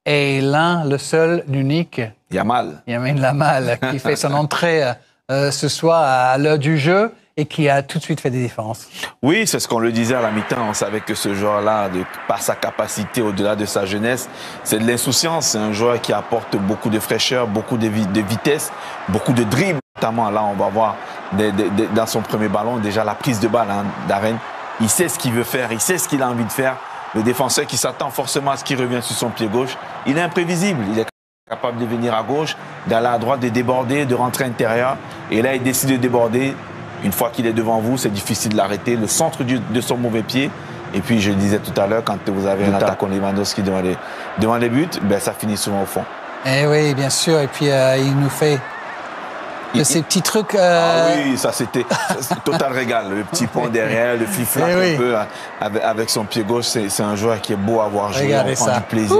et l'un, le seul, l'unique, Yamal Lamal, qui fait son entrée ce soir à l'heure du jeu et qui a tout de suite fait des différences. Oui, c'est ce qu'on le disait à la mi-temps. On savait que ce joueur-là, par sa capacité au-delà de sa jeunesse, c'est de l'insouciance. C'est un joueur qui apporte beaucoup de fraîcheur, beaucoup de vitesse, beaucoup de dribble. Notamment, là, on va voir dans son premier ballon déjà la prise de balle d'Arène. Il sait ce qu'il veut faire, il sait ce qu'il a envie de faire. Le défenseur qui s'attend forcément à ce qu'il revienne sur son pied gauche, il est imprévisible. Il est capable de venir à gauche, d'aller à droite, de déborder, de rentrer à l'intérieur. Et là, il décide de déborder. Une fois qu'il est devant vous, c'est difficile de l'arrêter. Le centre de son mauvais pied. Et puis, je le disais tout à l'heure, quand vous avez un attaquant Lewandowski devant les buts, ben, ça finit souvent au fond. Eh oui, bien sûr. Et puis, il nous fait ces petits trucs. Ah oui, ça c'était total régal. Le petit pont derrière, le flic-flac un peu avec son pied gauche. C'est un joueur qui est beau à voir jouer. Regardez on prend ça. du plaisir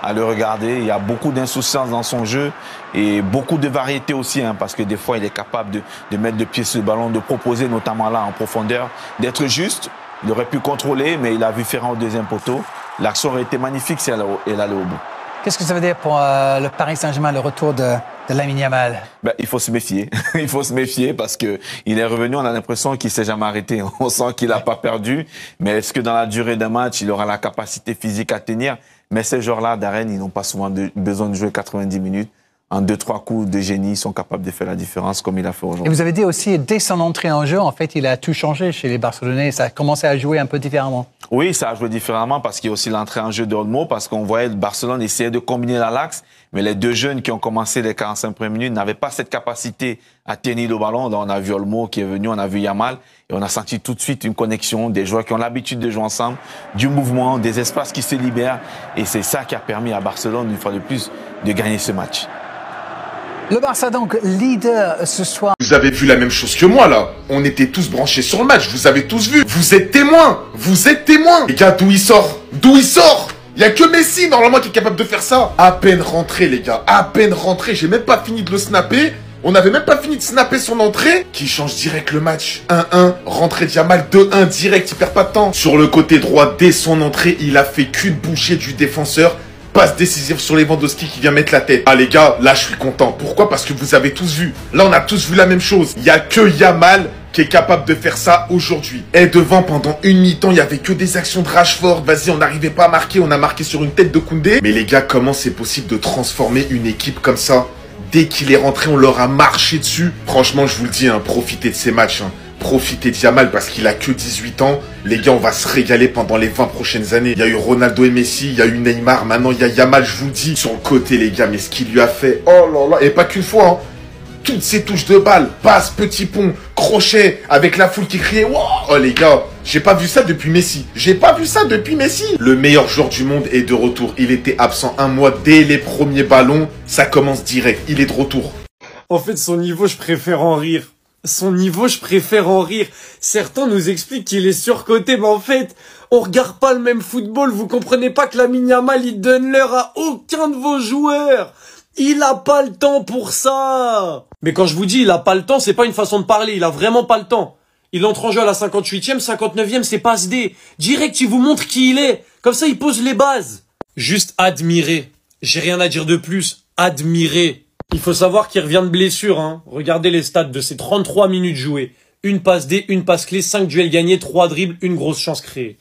à le regarder. Il y a beaucoup d'insouciance dans son jeu et beaucoup de variété aussi, parce que des fois, il est capable de mettre le pied sur le ballon, de proposer, notamment là en profondeur, d'être juste. Il aurait pu contrôler, mais il a vu Ferrand au deuxième poteau. L'action aurait été magnifique si elle allait au bout. Qu'est-ce que ça veut dire pour le Paris Saint-Germain, le retour de Lamine Yamal? Ben, il faut se méfier. Il faut se méfier parce que il est revenu, on a l'impression qu'il s'est jamais arrêté. On sent qu'il n'a pas perdu. Mais est-ce que dans la durée d'un match, il aura la capacité physique à tenir? Mais ces joueurs-là d'Arène, ils n'ont pas souvent besoin de jouer 90 minutes. En 2-3 coups de génie, ils sont capables de faire la différence comme il a fait aujourd'hui. Et vous avez dit aussi, dès son entrée en jeu, en fait, il a tout changé chez les Barcelonais. Ça a commencé à jouer un peu différemment. Oui, ça a joué différemment parce qu'il y a aussi l'entrée en jeu d'Olmo, parce qu'on voyait le Barcelone essayer de combiner dans l'axe, mais les deux jeunes qui ont commencé les 45 premières minutes n'avaient pas cette capacité à tenir le ballon. Donc on a vu Olmo qui est venu, on a vu Yamal, et on a senti tout de suite une connexion, des joueurs qui ont l'habitude de jouer ensemble, du mouvement, des espaces qui se libèrent, et c'est ça qui a permis à Barcelone, une fois de plus, de gagner ce match. Le Barça, donc, leader ce soir. Vous avez vu la même chose que moi, là. On était tous branchés sur le match. Vous avez tous vu. Vous êtes témoins. Vous êtes témoins. Les gars, d'où il sort? D'où il sort? Il y a que Messi, normalement, qui est capable de faire ça. À peine rentré, les gars. À peine rentré. J'ai même pas fini de le snapper. On n'avait même pas fini de snapper son entrée. Qui change direct le match. 1-1. Rentrée de Yamal. 2-1 direct. Il perd pas de temps. Sur le côté droit, dès son entrée, il a fait qu'une bouchée du défenseur. Passe décisive sur Lewandowski qui vient mettre la tête. Ah les gars, là je suis content. Pourquoi? Parce que vous avez tous vu. Là on a tous vu la même chose. Il n'y a que Yamal qui est capable de faire ça aujourd'hui. Et devant, pendant une mi-temps, il n'y avait que des actions de Rashford. Vas-y, on n'arrivait pas à marquer. On a marqué sur une tête de Koundé. Mais les gars, comment c'est possible de transformer une équipe comme ça? Dès qu'il est rentré, on leur a marché dessus. Franchement, je vous le dis, profitez de ces matchs. Profitez de Yamal parce qu'il a que 18 ans. Les gars, on va se régaler pendant les 20 prochaines années. Il y a eu Ronaldo et Messi, il y a eu Neymar. Maintenant, il y a Yamal, je vous le dis. Sur le côté, les gars, mais ce qu'il lui a fait. Oh là là, et pas qu'une fois, toutes ces touches de balle, passe, petit pont, crochet, avec la foule qui criait. Wow. Oh les gars, j'ai pas vu ça depuis Messi. J'ai pas vu ça depuis Messi. Le meilleur joueur du monde est de retour. Il était absent un mois dès les premiers ballons. Ça commence direct. Il est de retour. En fait, son niveau, je préfère en rire. Son niveau, je préfère en rire. Certains nous expliquent qu'il est surcoté, mais en fait, on regarde pas le même football. Vous comprenez pas que Lamine Yamal, il donne l'heure à aucun de vos joueurs. Il a pas le temps pour ça. Mais quand je vous dis il a pas le temps, c'est pas une façon de parler. Il a vraiment pas le temps. Il entre en jeu à la 58e, 59e, c'est passe D. Direct, il vous montre qui il est. Comme ça, il pose les bases. Juste admirer. J'ai rien à dire de plus. Admirer. Il faut savoir qu'il revient de blessure. Regardez les stats de ses 33 minutes jouées. Une passe D, une passe clé, 5 duels gagnés, 3 dribbles, une grosse chance créée.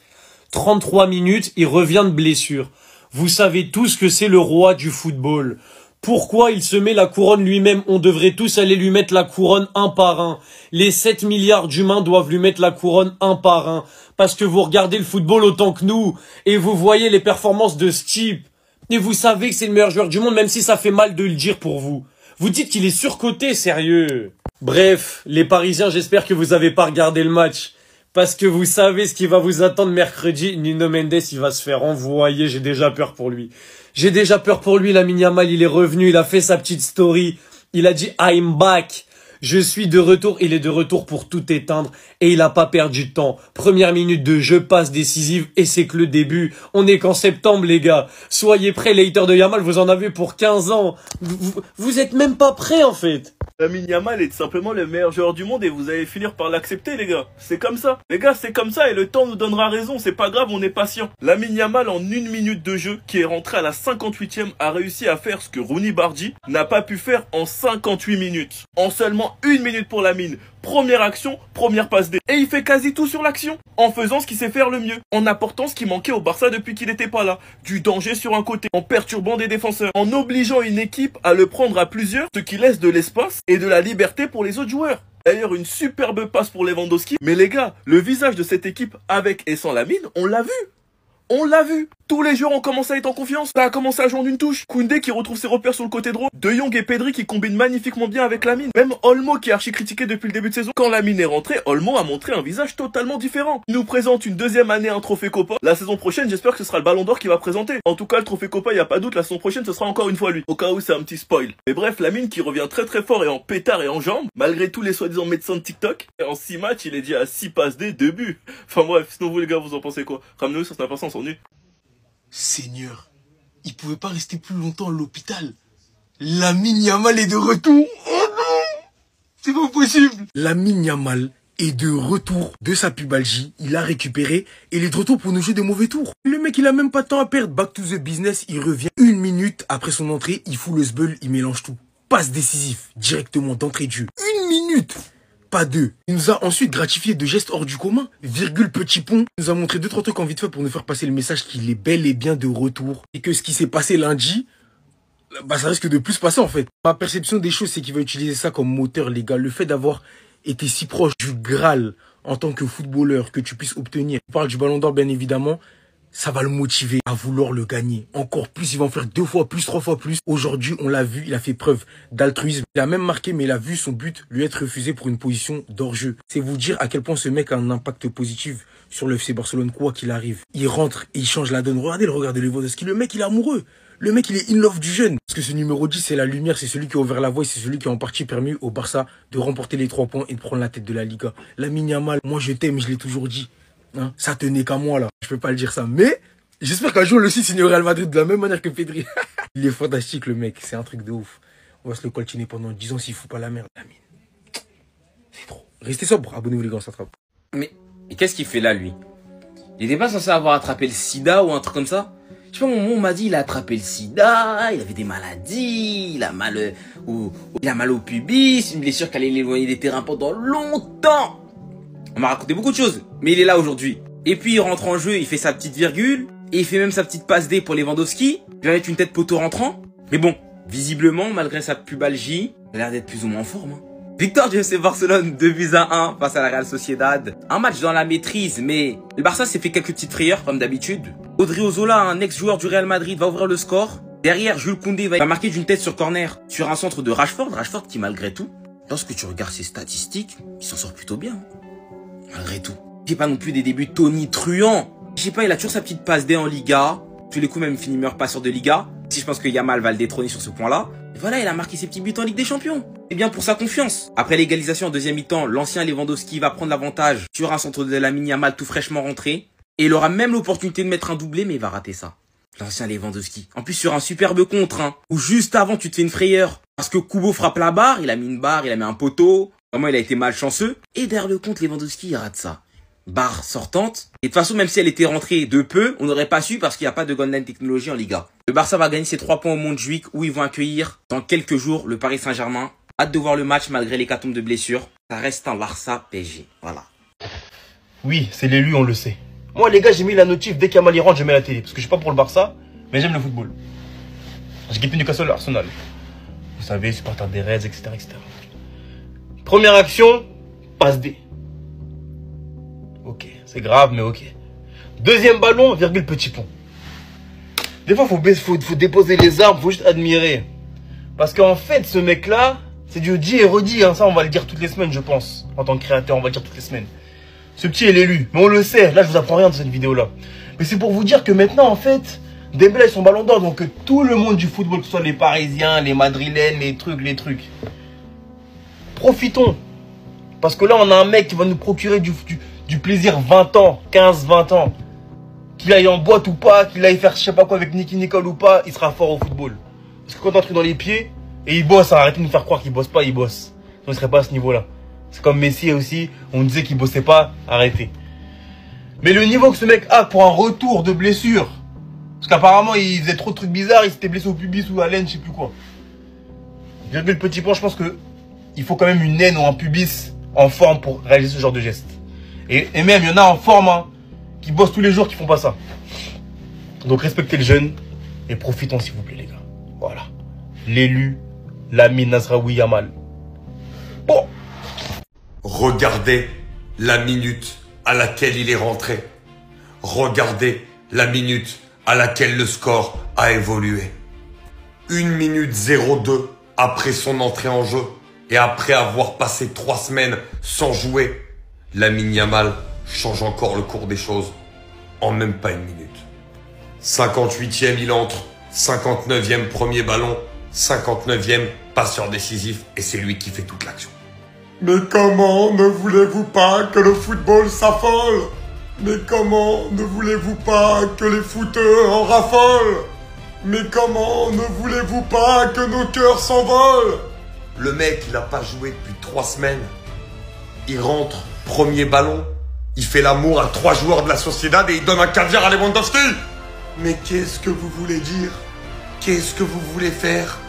33 minutes, il revient de blessure. Vous savez tous que c'est le roi du football. Pourquoi il se met la couronne lui-même? On devrait tous aller lui mettre la couronne un par un. Les 7 milliards d'humains doivent lui mettre la couronne un par un. Parce que vous regardez le football autant que nous. Et vous voyez les performances de ce type. Et vous savez que c'est le meilleur joueur du monde, même si ça fait mal de le dire pour vous. Vous dites qu'il est surcoté, sérieux. Bref, les Parisiens, j'espère que vous avez pas regardé le match. Parce que vous savez ce qui va vous attendre mercredi. Nuno Mendes, il va se faire envoyer. J'ai déjà peur pour lui. J'ai déjà peur pour lui. Lamine Yamal, il est revenu. Il a fait sa petite story. Il a dit « I'm back ». Je suis de retour, il est de retour pour tout éteindre et il a pas perdu de temps. Première minute de jeu, passe décisive et c'est que le début. On est qu'en septembre les gars. Soyez prêts les haters de Yamal, vous en avez pour 15 ans. Vous êtes même pas prêts en fait. Lamine Yamal est tout simplement le meilleur joueur du monde et vous allez finir par l'accepter les gars. C'est comme ça. Les gars, c'est comme ça et le temps nous donnera raison. C'est pas grave, on est patient. Lamine Yamal en 1 minute de jeu, qui est rentré à la 58e, a réussi à faire ce que Rooney Bardi n'a pas pu faire en 58 minutes. En seulement 1 minute pour Lamine. Première action, première passe D. Et il fait quasi tout sur l'action. En faisant ce qu'il sait faire le mieux. En apportant ce qui manquait au Barça depuis qu'il n'était pas là. Du danger sur un côté. En perturbant des défenseurs. En obligeant une équipe à le prendre à plusieurs. Ce qui laisse de l'espace et de la liberté pour les autres joueurs. D'ailleurs, une superbe passe pour Lewandowski. Mais les gars, le visage de cette équipe avec et sans Lamine, on l'a vu. On l'a vu. Tous les joueurs ont commencé à être en confiance. Ça a commencé à joindre une touche. Koundé qui retrouve ses repères sur le côté droit. De Jong et Pedri qui combinent magnifiquement bien avec Lamine. Même Olmo qui est archi critiqué depuis le début de saison. Quand Lamine est rentré, Olmo a montré un visage totalement différent. Il nous présente une deuxième année un trophée Copa. La saison prochaine, j'espère que ce sera le Ballon d'Or qui va présenter. En tout cas, le trophée Copa, il n'y a pas de doute, la saison prochaine, ce sera encore une fois lui. Au cas où c'est un petit spoil. Mais bref, Lamine qui revient très très fort et en pétard et en jambes. Malgré tous les soi-disant médecins de TikTok. Et en 6 matchs, il est dit à 6 passes D, 2 buts. Enfin bref, sinon vous les gars, vous en pensez quoi? Ramenez-nous sur Snap, on s'ennuie. Seigneur, il pouvait pas rester plus longtemps à l'hôpital. Lamine Yamal est de retour. Oh non, c'est pas possible. Lamine Yamal est de retour de sa pubalgie. Il a récupéré et il est de retour pour nous jouer des mauvais tours. Le mec, il a même pas de temps à perdre. Back to the business, il revient 1 minute après son entrée. Il fout le sbeul, il mélange tout. Passe décisif, directement d'entrée de jeu. 1 minute. Pas 2. Il nous a ensuite gratifié de gestes hors du commun. Virgule petit pont. Il nous a montré 2-3 trucs en vite fait pour nous faire passer le message qu'il est bel et bien de retour. Et que ce qui s'est passé lundi, bah ça risque de plus passer en fait. Ma perception des choses, c'est qu'il va utiliser ça comme moteur, les gars. Le fait d'avoir été si proche du Graal en tant que footballeur que tu puisses obtenir. On parle du Ballon d'Or bien évidemment. Ça va le motiver à vouloir le gagner. Encore plus, il va en faire 2 fois plus, 3 fois plus. Aujourd'hui, on l'a vu, il a fait preuve d'altruisme. Il a même marqué, mais il a vu son but lui être refusé pour une position d'hors-jeu. C'est vous dire à quel point ce mec a un impact positif sur le FC Barcelone, quoi qu'il arrive. Il rentre et il change la donne. Regardez le regard de Lewandowski. Le mec, il est amoureux. Le mec, il est in love du jeune. Parce que ce numéro 10, c'est la lumière, c'est celui qui a ouvert la voie, c'est celui qui a en partie permis au Barça de remporter les 3 points et de prendre la tête de la Liga. Lamine Yamal, moi je t'aime, je l'ai toujours dit. Hein, ça tenait qu'à moi là. Je peux pas le dire ça, mais j'espère qu'un jour le aussi signe au Real Madrid de la même manière que Pedri. Il est fantastique le mec, c'est un truc de ouf. On va se le coltiner pendant 10 ans s'il fout pas la merde. Lamine. C'est trop. Restez sobre, abonnez-vous les gars, ça attrape. Mais qu'est-ce qu'il fait là lui? Il était pas censé avoir attrapé le sida ou un truc comme ça? Je sais pas, on m'a dit il a attrapé le sida, il avait des maladies, il a mal au pubis, une blessure qui allait l'éloigner des terrains pendant longtemps. On m'a raconté beaucoup de choses, mais il est là aujourd'hui. Et puis il rentre en jeu, il fait sa petite virgule, et il fait même sa petite passe D pour Lewandowski. Il va mettre une tête poteau rentrant. Mais bon, visiblement, malgré sa pubalgie, il a l'air d'être plus ou moins en forme. Victoire du FC Barcelone 2-1 face à la Real Sociedad. Un match dans la maîtrise, mais le Barça s'est fait quelques petites frayeurs comme d'habitude. Odriozola, un ex-joueur du Real Madrid, va ouvrir le score. Derrière, Jules Koundé va marquer d'une tête sur corner sur un centre de Rashford. Rashford qui, malgré tout, lorsque tu regardes ses statistiques, il s'en sort plutôt bien. Malgré tout. J'ai pas non plus des débuts Tony truands. Je sais pas, il a toujours sa petite passe D en Liga. Tous les coups, même fini meilleur passeur de Liga. Si je pense que Yamal va le détrôner sur ce point-là. Et voilà, il a marqué ses petits buts en Ligue des Champions. C'est bien pour sa confiance. Après l'égalisation en deuxième mi-temps, l'ancien Lewandowski va prendre l'avantage sur un centre de Lamine Yamal tout fraîchement rentré. Et il aura même l'opportunité de mettre un doublé, mais il va rater ça. L'ancien Lewandowski. En plus, sur un superbe contre, hein, où juste avant, tu te fais une frayeur. Parce que Kubo frappe la barre, il a mis une barre, il a mis un poteau. Vraiment, il a été malchanceux. Et derrière le compte, Lewandowski, il rate ça. Barre sortante. Et de toute façon, même si elle était rentrée de peu, on n'aurait pas su parce qu'il n'y a pas de Golden Technology en Liga. Le Barça va gagner ses 3 points au Montjuïc où ils vont accueillir dans quelques jours le Paris Saint-Germain. Hâte de voir le match malgré l'hécatombe de blessures. Ça reste un Barça PSG. Voilà. Oui, c'est l'élu, on le sait. Moi, les gars, j'ai mis la notif dès qu'Yamal y rentre, je mets la télé. Parce que je suis pas pour le Barça, mais j'aime le football. J'ai kiffé Newcastle Arsenal. Vous savez, supporter des Reds, etc., etc. Première action, passe D. Ok, c'est grave, mais ok. Deuxième ballon, virgule petit pont. Des fois, faut déposer les armes, faut juste admirer. Parce qu'en fait, ce mec-là, c'est du dit et redit. Hein. Ça, on va le dire toutes les semaines, je pense. En tant que créateur, on va le dire toutes les semaines. Ce petit est l'élu. Mais on le sait. Là, je vous apprends rien de cette vidéo-là. Mais c'est pour vous dire que maintenant, en fait, Dembélé a son ballon d'or. Donc, tout le monde du football, que ce soit les Parisiens, les Madrilènes, les trucs. profitons. Parce que là, on a un mec qui va nous procurer du plaisir 20 ans, 15, 20 ans. Qu'il aille en boîte ou pas, qu'il aille faire je sais pas quoi avec Nicky Nicole ou pas, il sera fort au football. Parce que quand on entre dans les pieds, et il bosse, arrêtez de nous faire croire qu'il bosse pas, il bosse. On ne serait pas à ce niveau-là. C'est comme Messi aussi, on disait qu'il bossait pas, arrêtez. Mais le niveau que ce mec a pour un retour de blessure, parce qu'apparemment il faisait trop de trucs bizarres, il s'était blessé au pubis ou à l'aine, je sais plus quoi. Virgule Petit Pont, je pense que il faut quand même une aine ou un pubis en forme pour réaliser ce genre de geste. Et même, il y en a en forme, hein, qui bossent tous les jours, qui font pas ça. Donc respectez le jeune et profitons s'il vous plaît les gars. Voilà. L'élu Lamine Nasraoui Yamal. Bon. Regardez la minute à laquelle il est rentré. Regardez la minute à laquelle le score a évolué. 1 minute 02 après son entrée en jeu et après avoir passé 3 semaines sans jouer, Lamine Yamal change encore le cours des choses en même pas 1 minute. 58e, il entre. 59e, premier ballon. 59e, passeur décisif. Et c'est lui qui fait toute l'action. Mais comment ne voulez-vous pas que le football s'affole? Mais comment ne voulez-vous pas que les footeux en raffolent? Mais comment ne voulez-vous pas que nos cœurs s'envolent? Le mec, il n'a pas joué depuis 3 semaines. Il rentre, premier ballon. Il fait l'amour à 3 joueurs de la Sociedad et il donne un caviar à Lewandowski. Mais qu'est-ce que vous voulez dire? Qu'est-ce que vous voulez faire?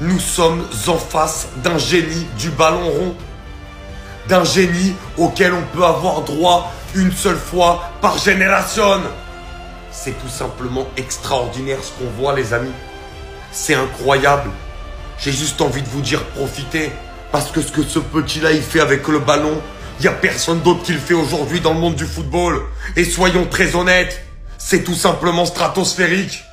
Nous sommes en face d'un génie du ballon rond. D'un génie auquel on peut avoir droit une seule fois par génération. C'est tout simplement extraordinaire ce qu'on voit les amis. C'est incroyable. J'ai juste envie de vous dire profitez. Parce que ce que ce petit-là il fait avec le ballon, il n'y a personne d'autre qui le fait aujourd'hui dans le monde du football. Et soyons très honnêtes, c'est tout simplement stratosphérique.